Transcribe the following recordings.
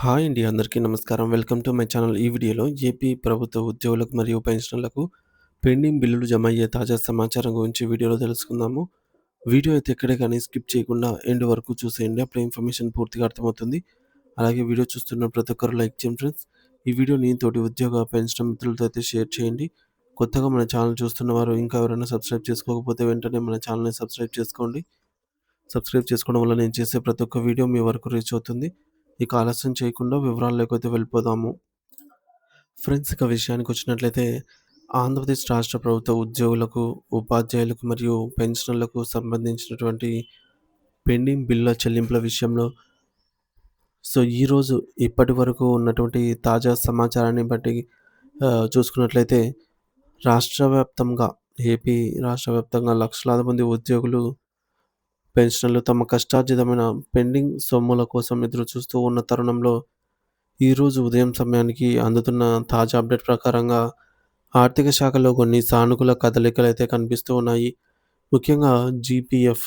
Hi అండి. అందరికీ నమస్కారం. Welcome to my channel. ఈ వీడియోలో ఏపీ ప్రభుత్వ ఉద్యోగులకు మరియు పెన్షనర్లకు పెండింగ్ బిల్లులు జమ అయ్యే తాజా సమాచారం గురించి వీడియోలో తెలుసుకుందాము. వీడియో అయితే ఎక్కడే కానీ స్కిప్ చేయకుండా ఎండ్ వరకు చూసేయండి. అప్పుడే ఇన్ఫర్మేషన్ పూర్తిగా అర్థమవుతుంది. అలాగే వీడియో చూస్తున్న ప్రతి ఒక్కరు లైక్ చేయండి ఫ్రెండ్స్. ఈ వీడియోని తోటి ఉద్యోగ పెన్షన్ మిత్రులతో అయితే షేర్ చేయండి. కొత్తగా మన ఛానల్ చూస్తున్న వారు ఇంకా ఎవరైనా సబ్స్క్రైబ్ చేసుకోకపోతే వెంటనే మన ఛానల్‌ని సబ్స్క్రైబ్ చేసుకోండి. సబ్స్క్రైబ్ చేసుకోవడం వల్ల నేను చేసే ప్రతి ఒక్క వీడియో మీ వరకు రీచ్ అవుతుంది. ఇక ఆలస్యం చేయకుండా వివరాల్లోకైతే వెళ్ళిపోదాము. ఫ్రెండ్స్, ఇక విషయానికొచ్చినట్లయితే ఆంధ్రప్రదేశ్ రాష్ట్ర ప్రభుత్వ ఉద్యోగులకు, ఉపాధ్యాయులకు మరియు పెన్షనర్లకు సంబంధించినటువంటి పెండింగ్ బిల్లుల చెల్లింపుల విషయంలో ఈరోజు ఇప్పటివరకు ఉన్నటువంటి తాజా సమాచారాన్ని బట్టి చూసుకున్నట్లయితే రాష్ట్ర వ్యాప్తంగా ఏపీ రాష్ట్ర వ్యాప్తంగా లక్షలాది మంది ఉద్యోగులు, పెన్షనర్లు తమ కష్టార్జితమైన పెండింగ్ సొమ్ముల కోసం ఎదురు చూస్తూ ఉన్న తరుణంలో ఈరోజు ఉదయం సమయానికి అందుతున్న తాజా అప్డేట్ ప్రకారంగా ఆర్థిక శాఖలో కొన్ని సానుకూల కదలికలైతే కనిపిస్తూ ఉన్నాయి. ముఖ్యంగా జీపీఎఫ్,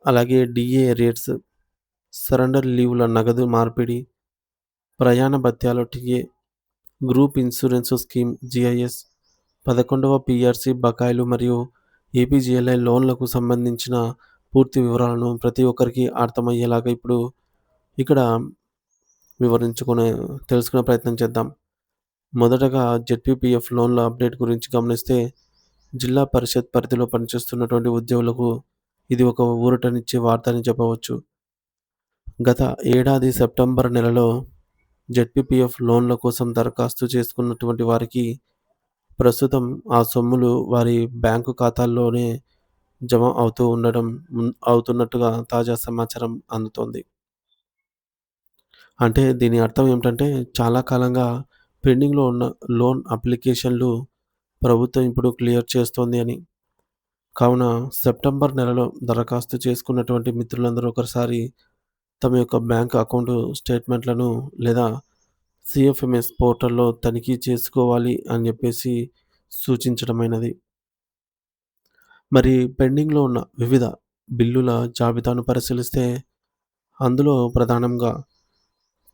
అలాగే డీఏ రేట్స్, సరెండర్ లీవ్‌ల నగదు మార్పిడి, ప్రయాణ భత్యాలు TA, group insurance scheme GIS, 11వ పీఆర్సీ బకాయిలు మరియు ఏపీజీఎల్ఐ లోన్లకు సంబంధించిన పూర్తి వివరాలను ప్రతి ఒక్కరికి అర్థమయ్యేలాగా ఇప్పుడు ఇక్కడ వివరించుకునే తెలుసుకునే ప్రయత్నం చేద్దాం. మొదటగా జెడ్పీపీఎఫ్ లోన్ల అప్డేట్ గురించి గమనిస్తే జిల్లా పరిషత్ పరిధిలో పనిచేస్తున్నటువంటి ఉద్యోగులకు ఇది ఒక ఊరటనిచ్చే వార్త అని చెప్పవచ్చు. గత ఏడాది సెప్టెంబర్ నెలలో జెడ్పీపీఎఫ్ లోన్ల కోసం దరఖాస్తు చేసుకున్నటువంటి వారికి ప్రస్తుతం ఆ సొమ్ములు వారి బ్యాంకు ఖాతాల్లోనే జమ అవుతున్నట్టుగా తాజా సమాచారం అందుతోంది. అంటే దీని అర్థం ఏమిటంటే చాలా కాలంగా పెండింగ్‌లో ఉన్న లోన్ అప్లికేషన్‌లు ప్రభుత్వం ఇప్పుడు క్లియర్ చేస్తోంది అని. కావున సెప్టెంబర్ నెలలో దరఖాస్తు చేసుకున్నటువంటి మిత్రులందరూ ఒకసారి తమ యొక్క బ్యాంక్ అకౌంట్ స్టేట్మెంట్‌లను లేదా సీఎఫ్ఎంఎస్ పోర్టల్‌లో తనిఖీ చేసుకోవాలి అని చెప్పేసి సూచించడమైనది. మరి పెండింగ్‌లో ఉన్న వివిధ బిల్లుల జాబితాను పరిశీలిస్తే అందులో ప్రధానంగా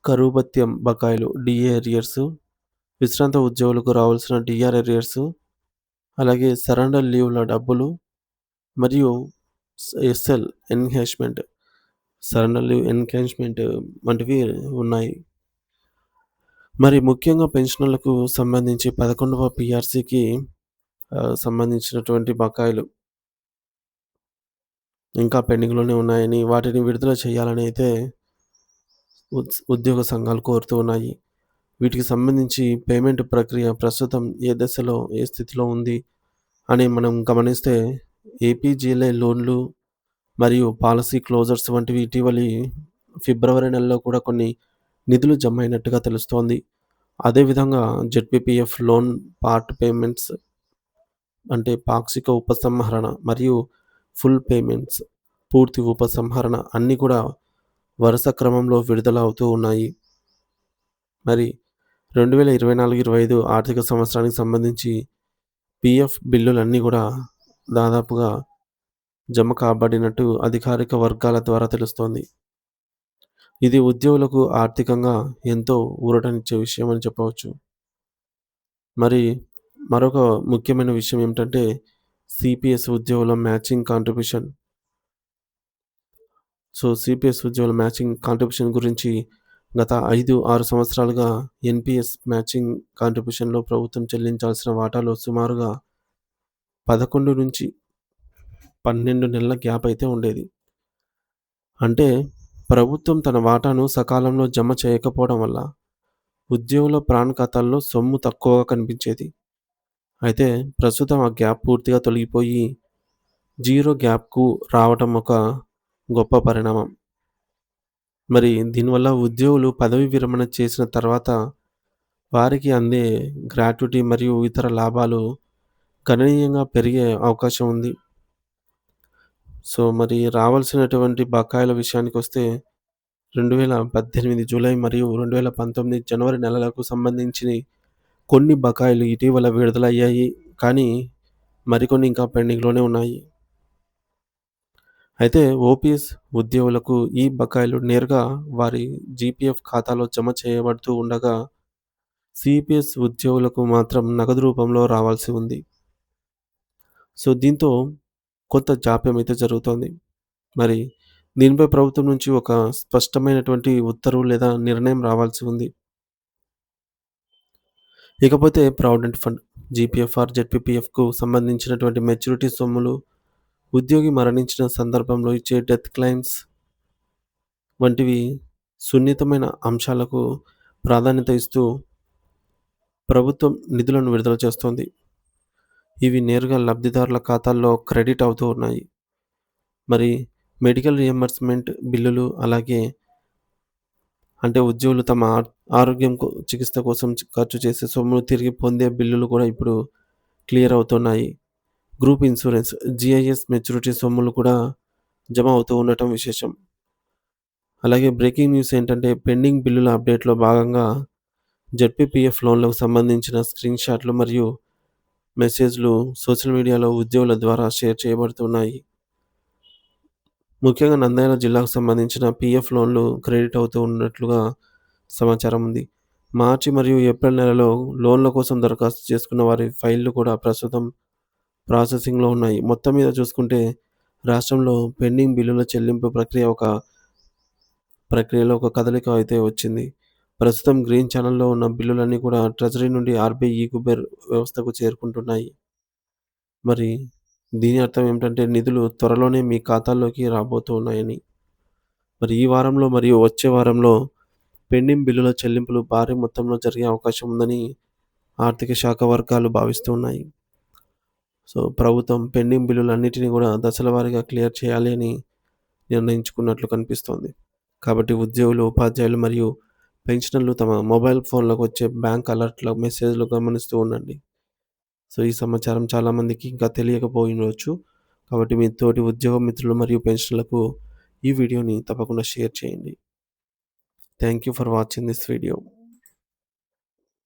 కరువు భత్యం బకాయిలు డీఏ అరియర్స్, విశ్రాంత ఉద్యోగులకు రావాల్సిన డీఆర్ అరియర్స్, అలాగే సరెండర్ లీవ్‌ల డబ్బులు మరియు SL encashment, surrender leave encashment వంటివి ఉన్నాయి. మరి ముఖ్యంగా పెన్షనర్లకు సంబంధించి 11వ పీఆర్సీకి సంబంధించినటువంటి బకాయిలు ఇంకా పెండింగ్‌లోనే ఉన్నాయని, వాటిని విడుదల చేయాలని అయితే ఉద్యోగ సంఘాలు కోరుతూ ఉన్నాయి. వీటికి సంబంధించి పేమెంట్ ప్రక్రియ ప్రస్తుతం ఏ దశలో, ఏ స్థితిలో ఉంది అని మనం గమనిస్తే ఏపీజీఎల్ఐ లోన్లు మరియు పాలసీ క్లోజర్స్ వంటివి ఇటీవలి ఫిబ్రవరి నెలలో కూడా కొన్ని నిధులు జమ అయినట్టుగా తెలుస్తోంది. అదేవిధంగా జెడ్పీపీఎఫ్ లోన్ పార్ట్ పేమెంట్స్ అంటే పాక్షిక ఉపసంహరణ మరియు ఫుల్ పేమెంట్స్ పూర్తి ఉపసంహరణ అన్నీ కూడా వరుస క్రమంలో విడుదల అవుతూ ఉన్నాయి. మరి 2024, 25 ఆర్థిక సంవత్సరానికి సంబంధించి పీఎఫ్ బిల్లులన్నీ కూడా దాదాపుగా జమ కాబడినట్టు అధికారిక వర్గాల ద్వారా తెలుస్తోంది. ఇది ఉద్యోగులకు ఆర్థికంగా ఎంతో ఊరటనిచ్చే విషయం అని చెప్పవచ్చు. మరి మరొక ముఖ్యమైన విషయం ఏమిటంటే సిపిఎస్ ఉద్యోగుల మ్యాచింగ్ కాంట్రిబ్యూషన్. సిపిఎస్ ఉద్యోగుల మ్యాచింగ్ కాంట్రిబ్యూషన్ గురించి గత 5, 6 సంవత్సరాలుగా ఎన్‌పీఎస్ మ్యాచింగ్ కాంట్రిబ్యూషన్‌లో ప్రభుత్వం చెల్లించాల్సిన వాటాలో సుమారుగా 11-12 నెలల గ్యాప్ అయితే ఉండేది. అంటే ప్రభుత్వం తన వాటాను సకాలంలో జమ చేయకపోవడం వల్ల ఉద్యోగుల ప్రాన్ ఖాతాల్లో సొమ్ము తక్కువగా కనిపించేది. అయితే ప్రస్తుతం ఆ గ్యాప్ పూర్తిగా తొలగిపోయి జీరో గ్యాప్‌కు రావటం ఒక గొప్ప పరిణామం. మరి దీనివల్ల ఉద్యోగులు పదవీ విరమణ చేసిన తర్వాత వారికి అందే గ్రాట్యుటీ మరియు ఇతర లాభాలు గణనీయంగా పెరిగే అవకాశం ఉంది. మరి రావాల్సినటువంటి బకాయిల విషయానికొస్తే 2018 జూలై మరియు 2019 జనవరి నెలలకు సంబంధించి కొన్ని బకాయిలు ఇటీవల విడుదలయ్యాయి. కానీ మరికొన్ని ఇంకా పెండింగ్‌లోనే ఉన్నాయి. అయితే ఓపీఎస్ ఉద్యోగులకు ఈ బకాయిలు నేరుగా వారి జీపీఎఫ్ ఖాతాలో జమ చేయబడుతూ ఉండగా, సీపీఎస్ ఉద్యోగులకు మాత్రం నగదు రూపంలో రావాల్సి ఉంది. సో, దీంతో కొంత జాప్యం అయితే జరుగుతోంది. మరి దీనిపై ప్రభుత్వం నుంచి ఒక స్పష్టమైనటువంటి ఉత్తర్వు లేదా నిర్ణయం రావాల్సి ఉంది. ఇకపోతే ప్రావిడెంట్ ఫండ్, జీపీఎఫ్ ఆర్ జెడ్పీపీఎఫ్‌కు సంబంధించినటువంటి మెచ్యూరిటీ సొమ్ములు, ఉద్యోగి మరణించిన సందర్భంలో ఇచ్చే డెత్ క్లెయిమ్స్ వంటివి సున్నితమైన అంశాలకు ప్రాధాన్యత ఇస్తూ ప్రభుత్వం నిధులను విడుదల చేస్తోంది. ఇవి నేరుగా లబ్ధిదారుల ఖాతాల్లో క్రెడిట్ అవుతూ ఉన్నాయి. మరి మెడికల్ రియంబర్స్‌మెంట్ బిల్లులు అలాగే అంటే ఉద్యోగులు తమ ఆరోగ్యం చికిత్స కోసం ఖర్చు చేసే సొమ్మును తిరిగి పొందే బిల్లులు కూడా ఇప్పుడు క్లియర్ అవుతున్నాయి. గ్రూప్ ఇన్సూరెన్స్, జీఐఎస్ మెచ్యూరిటీ సొమ్ములు కూడా జమ అవుతూ ఉండటం విశేషం. అలాగే బ్రేకింగ్ న్యూస్ ఏంటంటే పెండింగ్ బిల్లుల అప్డేట్‌లో భాగంగా జెడ్పీపీఎఫ్ లోన్‌లకు సంబంధించిన స్క్రీన్‌షాట్లు మరియు మెసేజ్‌లు సోషల్ మీడియాలో ఉద్యోగుల ద్వారా షేర్ చేయబడుతున్నాయి. ముఖ్యంగా నంద్యాల జిల్లాకు సంబంధించిన పీఎఫ్ లోన్‌లు క్రెడిట్ అవుతూ ఉన్నట్లుగా సమాచారం ఉంది. మార్చి మరియు ఏప్రిల్ నెలలో లోన్‌ల కోసం దరఖాస్తు చేసుకున్న వారి ఫైల్‌లు కూడా ప్రస్తుతం ప్రాసెసింగ్‌లో ఉన్నాయి. మొత్తం మీద చూసుకుంటే రాష్ట్రంలో పెండింగ్ బిల్లుల చెల్లింపు ప్రక్రియలో ఒక కదలిక అయితే వచ్చింది. ప్రస్తుతం గ్రీన్ ఛానెల్‌లో ఉన్న బిల్లులన్నీ కూడా ట్రెజరీ నుండి ఆర్‌బీఐ ఈ-కుబేర్ వ్యవస్థకు చేరుకుంటున్నాయి. మరి దీని అర్థం ఏమిటంటే నిధులు త్వరలోనే మీ ఖాతాల్లోకి రాబోతూ ఉన్నాయని. మరి ఈ వారంలో మరియు వచ్చే వారంలో పెండింగ్ బిల్లుల చెల్లింపులు భారీ మొత్తంలో జరిగే అవకాశం ఉందని ఆర్థిక శాఖ వర్గాలు భావిస్తూ ఉన్నాయి. సో, ప్రభుత్వం పెండింగ్ బిల్లులన్నిటిని కూడా దశల వారీగా క్లియర్ చేయాలి అని నిర్ణయించుకున్నట్లు కనిపిస్తోంది. కాబట్టి ఉద్యోగులు, ఉపాధ్యాయులు మరియు పెన్షనర్లు తమ మొబైల్ ఫోన్‌లకు వచ్చే బ్యాంక్ అలర్ట్‌ల మెసేజ్‌లు గమనిస్తూ ఉండండి. సో, ఈ సమాచారం చాలామందికి ఇంకా తెలియకపోయుండొచ్చు. కాబట్టి మీ తోటి ఉద్యోగ మిత్రులు మరియు పెన్షనర్లకు ఈ వీడియోని తప్పకుండా షేర్ చేయండి. Thank you for watching this video.